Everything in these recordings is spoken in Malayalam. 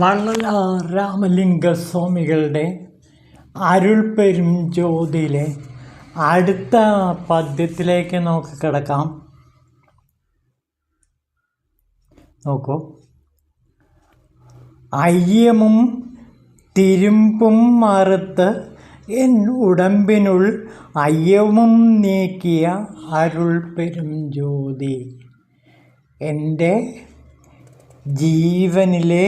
വള്ളലാർ രാമലിംഗസ്വാമികളുടെ അരുൾപ്പെരും ജ്യോതിയിലെ അടുത്ത പദ്യത്തിലേക്ക് നമുക്ക് കിടക്കാം. നോക്കൂ. അയ്യമും തിരുമ്പും മറുത്ത് എൻ ഉടമ്പിനുൾ അയ്യവും നീക്കിയ അരുൾപ്പെരും ജ്യോതി. എൻ്റെ ജീവനിലെ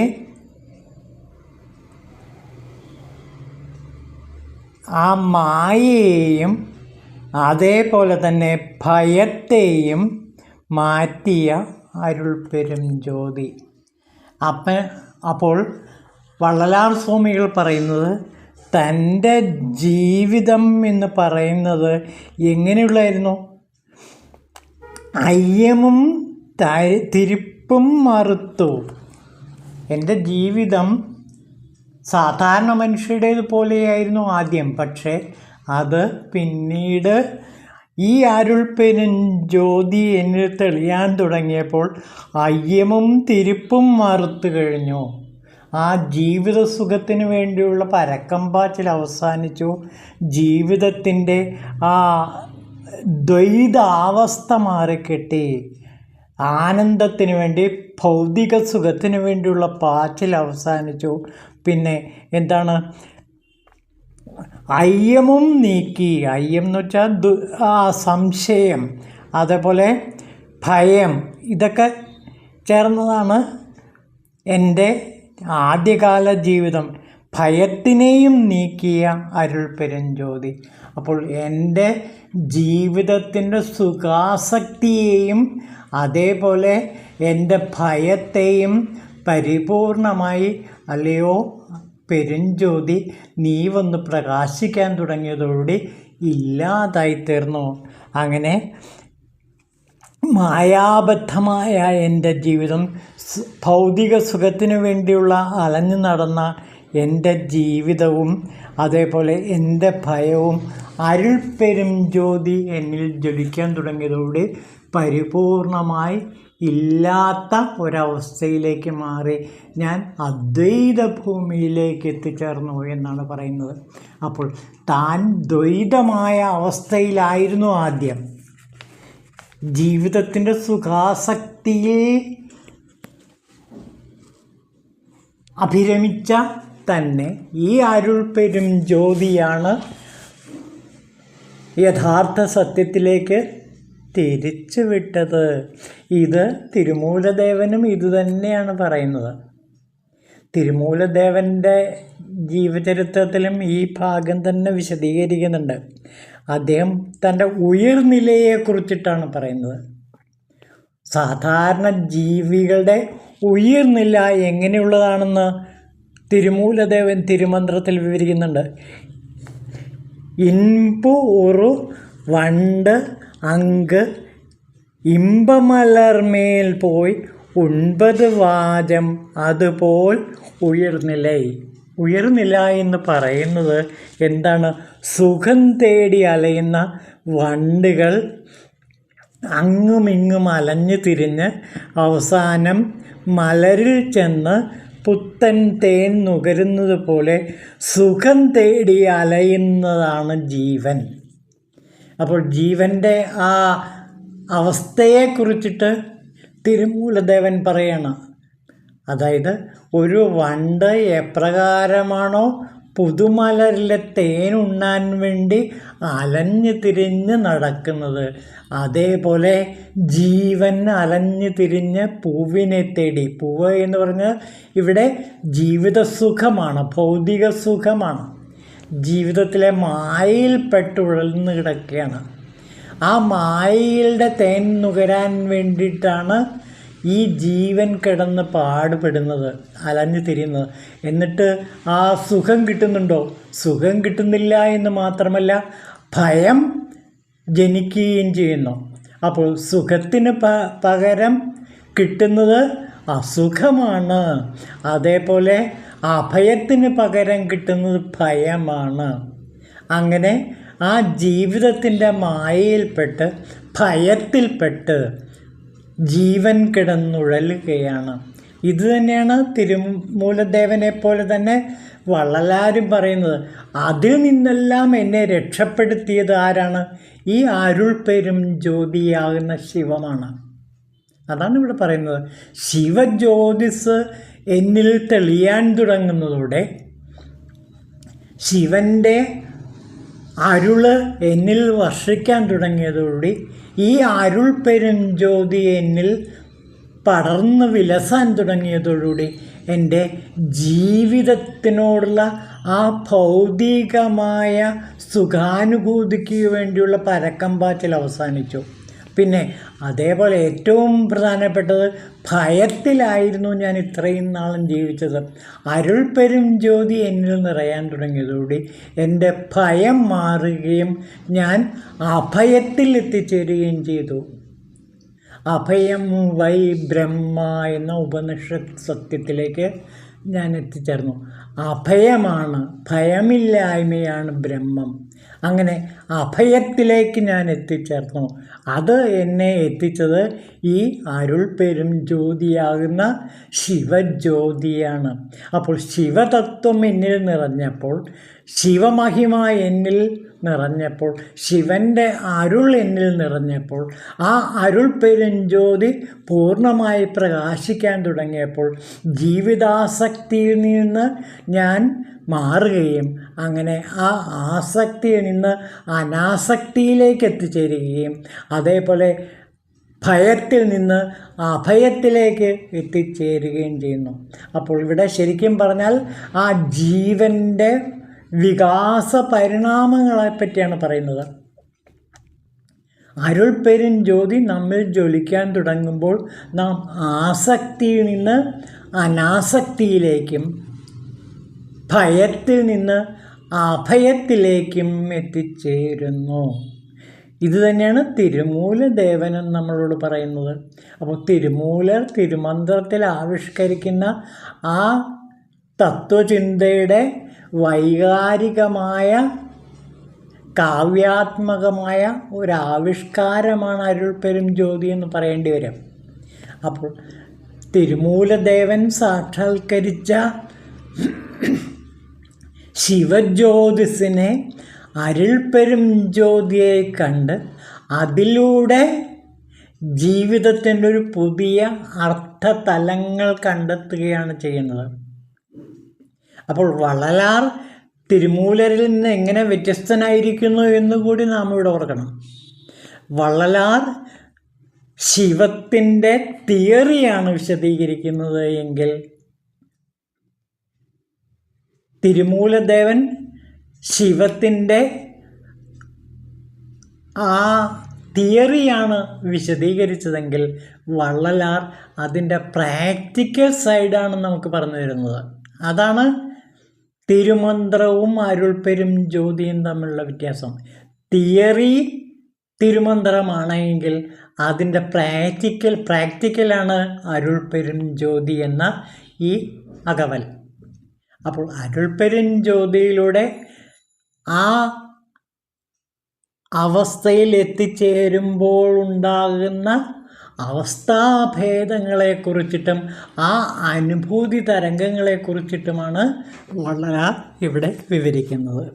ആ മായയെയും അതേപോലെ തന്നെ ഭയത്തെയും മാറ്റിയ അരുൾപ്പെരും ജ്യോതി. അപ്പോൾ വള്ളലാർ സ്വാമികൾ പറയുന്നത് തൻ്റെ ജീവിതം എന്ന് പറയുന്നത് എങ്ങനെയുള്ളായിരുന്നു? അയ്യമും തിരുപ്പും മറുത്തു. എൻ്റെ ജീവിതം സാധാരണ മനുഷ്യരുടേത് പോലെയായിരുന്നു ആദ്യം. പക്ഷേ അത് പിന്നീട് ഈ അരുൾപ്പെരും ജ്യോതി എന്നിൽ തെളിയാൻ തുടങ്ങിയപ്പോൾ അയ്യമും തിരുപ്പും മറുത്തു കഴിഞ്ഞു. ആ ജീവിത സുഖത്തിന് വേണ്ടിയുള്ള പരക്കം പാച്ചിൽ അവസാനിച്ചു. ജീവിതത്തിൻ്റെ ആ ദ്വൈതാവസ്ഥ മാറിക്കിട്ടി. ആനന്ദത്തിന് വേണ്ടി, ഭൗതിക സുഖത്തിന് വേണ്ടിയുള്ള പാച്ചിൽ അവസാനിച്ചു. പിന്നെ എന്താണ്? അയ്യമും നീക്കി. അയ്യം എന്ന് വെച്ചാൽ സംശയം, അതേപോലെ ഭയം, ഇതൊക്കെ ചേർന്നതാണ് എൻ്റെ ആദ്യകാല ജീവിതം. ഭയത്തിനെയും നീക്കിയ അരുൾപ്പെരും ജ്യോതി. അപ്പോൾ എൻ്റെ ജീവിതത്തിൻ്റെ സുഖാസക്തിയെയും അതേപോലെ എൻ്റെ ഭയത്തെയും പരിപൂർണമായി അല്ലയോ പെരുംജ്യോതി നീ വന്ന് പ്രകാശിക്കാൻ തുടങ്ങിയതോടുകൂടി ഇല്ലാതായിത്തീർന്നു. അങ്ങനെ മായാബദ്ധമായ എൻ്റെ ജീവിതം, ഭൗതിക സുഖത്തിനു വേണ്ടിയുള്ള അലഞ്ഞു നടന്ന എൻ്റെ ജീവിതവും അതേപോലെ എൻ്റെ ഭയവും അരുൾപ്പെരും ജ്യോതി എന്നിൽ ജ്വലിക്കാൻ തുടങ്ങിയതോടെ പരിപൂർണമായി ഇല്ലാത്ത ഒരവസ്ഥയിലേക്ക് മാറി. ഞാൻ അദ്വൈത ഭൂമിയിലേക്ക് എത്തിച്ചേർന്നു എന്നാണ് പറയുന്നത്. അപ്പോൾ താൻ ദ്വൈതമായ അവസ്ഥയിലായിരുന്നു ആദ്യം. ജീവിതത്തിൻ്റെ സുഖാസക്തിയെ അഭിരമിച്ച തന്നെ ഈ അരുൾപ്പെരും ജ്യോതിയാണ് യഥാർത്ഥ സത്യത്തിലേക്ക് തിരിച്ചു വിട്ടത്. ഇത് തിരുമൂലദേവനും ഇതുതന്നെയാണ് പറയുന്നത്. തിരുമൂലദേവൻ്റെ ജീവചരിത്രത്തിലും ഈ ഭാഗം തന്നെ വിശദീകരിക്കുന്നുണ്ട്. അദ്ദേഹം തൻ്റെ ഉയർനിലയെക്കുറിച്ചിട്ടാണ് പറയുന്നത്. സാധാരണ ജീവികളുടെ ഉയർനില എങ്ങനെയുള്ളതാണെന്ന് തിരുമൂലദേവൻ തിരുമന്ത്രത്തിൽ വിവരിക്കുന്നുണ്ട്. ഇൻപു ഒരു വണ്ട് അങ്ക് ഇമ്പമലർമേൽ പോയി 9 വാചം അതുപോൽ ഉയർനിലൈ. ഉയർനില എന്ന് പറയുന്നത് എന്താണ്? സുഖം തേടി അലയുന്ന വണ്ടുകൾ അങ്ങുമിങ്ങും അലഞ്ഞു തിരിഞ്ഞ് അവസാനം മലരിൽ ചെന്ന് പുത്തൻ തേൻ നുകരുന്നത് പോലെ സുഖം തേടി അലയുന്നതാണ് ജീവൻ. അപ്പോൾ ജീവൻ്റെ ആ അവസ്ഥയെക്കുറിച്ചിട്ട് തിരുമൂലദേവൻ പറയണം. അതായത് ഒരു വണ്ട് എപ്രകാരമാണോ പുതുമലരിലെ തേനുണ്ണാൻ വേണ്ടി അലഞ്ഞു തിരിഞ്ഞ് നടക്കുന്നത്, അതേപോലെ ജീവൻ അലഞ്ഞു തിരിഞ്ഞ് പൂവിനെ തേടി. പൂവ് എന്ന് പറഞ്ഞാൽ ഇവിടെ ജീവിത സുഖമാണ്, ഭൗതിക സുഖമാണ്. ജീവിതത്തിലെ മായയിൽപ്പെട്ടുഴന്ന് കിടക്കുകയാണ്. ആ മായയുടെ തേൻ നുകരാൻ വേണ്ടിയിട്ടാണ് ഈ ജീവൻ കിടന്ന് പാടുപെടുന്നത്, അലഞ്ഞു തിരിയുന്നത്. എന്നിട്ട് ആ സുഖം കിട്ടുന്നുണ്ടോ? സുഖം കിട്ടുന്നില്ല എന്ന് മാത്രമല്ല, ഭയം ജനിക്കുകയും ചെയ്യുന്നു. അപ്പോൾ സുഖത്തിന് പകരം കിട്ടുന്നത് അസുഖമാണ്. അതേപോലെ അഭയത്തിന് പകരം കിട്ടുന്നത് ഭയമാണ്. അങ്ങനെ ആ ജീവിതത്തിൻ്റെ മായയിൽപ്പെട്ട് ഭയത്തിൽപ്പെട്ട് ജീവൻ കിടന്നുഴലുകയാണ്. ഇത് തന്നെയാണ് തിരുമൂലദേവനെ പോലെ തന്നെ വള്ളലാരും പറയുന്നത്. അതിൽ നിന്നെല്ലാം എന്നെ രക്ഷപ്പെടുത്തിയത് ആരാണ്? ഈ അരുൾ പെരും ജ്യോതിയാകുന്ന ശിവമാണ്. അതാണ് ഇവിടെ പറയുന്നത്. ശിവജ്യോതിസ് എന്നിൽ തെളിയാൻ തുടങ്ങുന്നതോടെ, ശിവൻ്റെ അരുള് എന്നിൽ വർഷിക്കാൻ തുടങ്ങിയതോടുകൂടി ഈ അരുൾ പെരും ജ്യോതി എന്നിൽ പടർന്ന് വിലസാൻ തുടങ്ങിയതോടുകൂടി എൻ്റെ ജീവിതത്തിനോടുള്ള ആ ഭൗതികമായ സുഖാനുഭൂതിക്ക് വേണ്ടിയുള്ള പരക്കം പാച്ചിൽ അവസാനിച്ചു. പിന്നെ അതേപോലെ ഏറ്റവും പ്രധാനപ്പെട്ടത്, ഭയത്തിലായിരുന്നു ഞാൻ ഇത്രയും നാളും ജീവിച്ചത്. അരുൾ പെരും ജ്യോതി എന്നിൽ നിറയാൻ തുടങ്ങിയതോടുകൂടി എൻ്റെ ഭയം മാറുകയും ഞാൻ അഭയത്തിൽ എത്തിച്ചേരുകയും ചെയ്തു. അഭയം വൈ ബ്രഹ്മ എന്ന ഉപനിഷത്ത് സത്യത്തിലേക്ക് ഞാൻ എത്തിച്ചേർന്നു. അഭയമാണ്, ഭയമില്ലായ്മയാണ് ബ്രഹ്മം. അങ്ങനെ അഭയത്തിലേക്ക് ഞാൻ എത്തിച്ചേർന്നു. അത് എന്നെ എത്തിച്ചത് ഈ അരുൾ പെരും ജ്യോതിയാകുന്ന ശിവജ്യോതിയാണ്. അപ്പോൾ ശിവതത്വം എന്നിൽ നിറഞ്ഞപ്പോൾ, ശിവമഹിമ എന്നിൽ നിറഞ്ഞപ്പോൾ, ശിവൻ്റെ അരുൾ എന്നിൽ നിറഞ്ഞപ്പോൾ, ആ അരുൾ പെരും ജ്യോതി പൂർണ്ണമായി പ്രകാശിക്കാൻ തുടങ്ങിയപ്പോൾ ജീവിതാസക്തിയിൽ നിന്ന് ഞാൻ മാറുകയും അങ്ങനെ ആ ആസക്തിയിൽ നിന്ന് അനാസക്തിയിലേക്ക് എത്തിച്ചേരുകയും അതേപോലെ ഭയത്തിൽ നിന്ന് അഭയത്തിലേക്ക് എത്തിച്ചേരുകയും ചെയ്യുന്നു. അപ്പോൾ ഇവിടെ ശരിക്കും പറഞ്ഞാൽ ആ ജീവൻ്റെ വികാസ പരിണാമങ്ങളെപ്പറ്റിയാണ് പറയുന്നത്. അരുൾ പെരും ജ്യോതി നമ്മിൽ ജ്വലിക്കാൻ തുടങ്ങുമ്പോൾ നാം ആസക്തിയിൽ നിന്ന് അനാസക്തിയിലേക്കും ഭയത്തിൽ നിന്ന് അഭയത്തിലേക്കും എത്തിച്ചേരുന്നു. ഇത് തന്നെയാണ് തിരുമൂലദേവനും നമ്മളോട് പറയുന്നത്. അപ്പോൾ തിരുമൂലർ തിരുമന്ത്രത്തിൽ ആവിഷ്കരിക്കുന്ന ആ തത്വചിന്തയുടെ വൈകാരികമായ കാവ്യാത്മകമായ ഒരാവിഷ്കാരമാണ് അരുൾ പെരും ജ്യോതി എന്ന് പറയേണ്ടി വരും. അപ്പോൾ തിരുമൂലദേവൻ സാക്ഷാത്കരിച്ച ശിവജ്യോതിസിനെ അരുൾ പെരും ജ്യോതിയെ കണ്ട് അതിലൂടെ ജീവിതത്തിൻ്റെ ഒരു പുതിയ അർത്ഥതലങ്ങൾ കണ്ടെത്തുകയാണ് ചെയ്യുന്നത്. അപ്പോൾ വള്ളലാർ തിരുമൂലരിൽ നിന്ന് എങ്ങനെ വ്യത്യസ്തനായിരിക്കുന്നു എന്നുകൂടി നാം ഇവിടെ ഓർക്കണം. വള്ളലാർ ശിവത്തിൻ്റെ തിയറിയാണ് വിശദീകരിക്കുന്നത് എങ്കിൽ തിരുമൂലദേവൻ ശിവത്തിൻ്റെ ആ തിയറിയാണ് വിശദീകരിച്ചതെങ്കിൽ വള്ളലാർ അതിൻ്റെ പ്രാക്ടിക്കൽ സൈഡാണ് നമുക്ക് പറഞ്ഞു തരുന്നത്. അതാണ് തിരുമന്ത്രവും അരുൾ പെരും ജ്യോതിയും തമ്മിലുള്ള വ്യത്യാസം. തിയറി തിരുമന്ത്രമാണെങ്കിൽ അതിൻ്റെ പ്രാക്ടിക്കലാണ് അരുൾ പെരും ജ്യോതി എന്ന ഈ അകവൽ. അപ്പോൾ അരുൾ പെരും ജ്യോതിയിലൂടെ ആ അവസ്ഥയിൽ എത്തിച്ചേരുമ്പോൾ ഉണ്ടാകുന്ന അവസ്ഥാഭേദങ്ങളെക്കുറിച്ചിട്ടും ആ അനുഭൂതി തരംഗങ്ങളെക്കുറിച്ചിട്ടുമാണ് വള്ളലാർ ഇവിടെ വിവരിക്കുന്നത്.